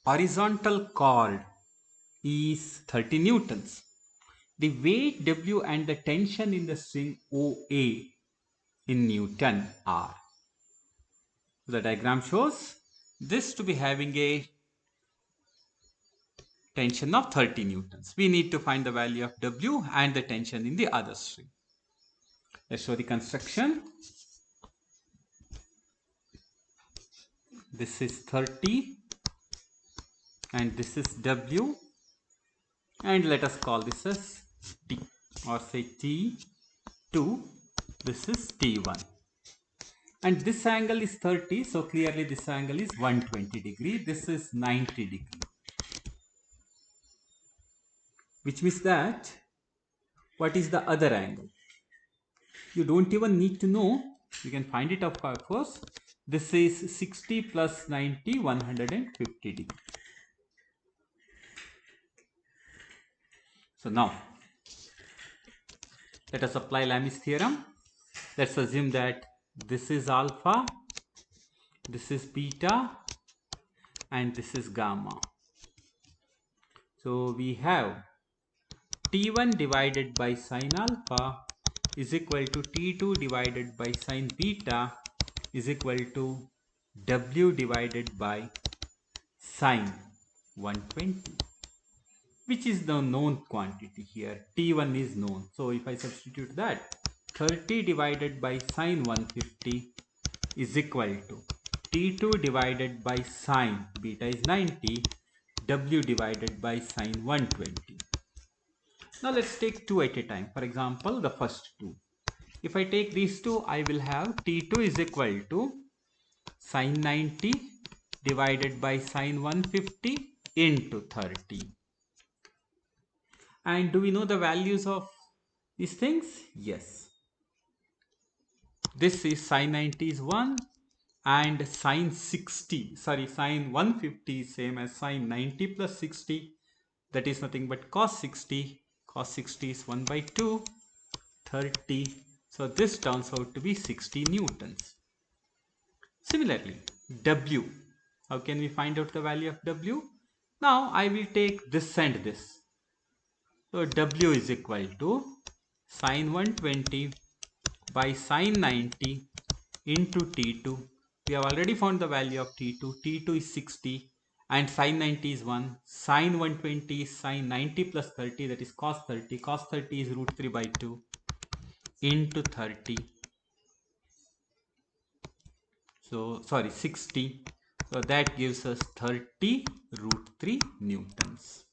horizontal chord is 30 newtons. The weight W and the tension in the string OA in Newton are. The diagram shows this to be having a tension of 30 newtons. We need to find the value of W and the tension in the other string. Let's show the construction. This is 30 and this is W, and let us call this as T, or say T2. This is T1. And this angle is 30, so clearly this angle is 120 degree. This is 90 degree. Which means that, what is the other angle? You don't even need to know. You can find it of course. This is 60 plus 90, 150 degree. So now, let us apply Lami's theorem. Let's assume that this is alpha, this is beta, and this is gamma. So we have T1 divided by sine alpha is equal to T2 divided by sine beta is equal to W divided by sine 120, which is the known quantity here. T1 is known. So if I substitute that, 30 divided by sine 150 is equal to T2 divided by sine beta is 90, W divided by sine 120. Now let's take two at a time. For example, the first two. If I take these two, I will have T2 is equal to sine 90 divided by sine 150 into 30. And do we know the values of these things? Yes. This is sine 90 is 1 and sine 150 is same as sine 90 plus 60. That is nothing but cos 60. Cos 60 is 1 by 2, 30. So this turns out to be 60 newtons. Similarly, W. How can we find out the value of W? Now I will take this and this. So W is equal to sine 120 by sine 90 into T2. We have already found the value of T2. T2 is 60 and sine 90 is 1. Sine 120 is sine 90 plus 30, that is cos 30. Cos 30 is root 3 by 2 into 30. So sorry, 60. So that gives us 30 root 3 newtons.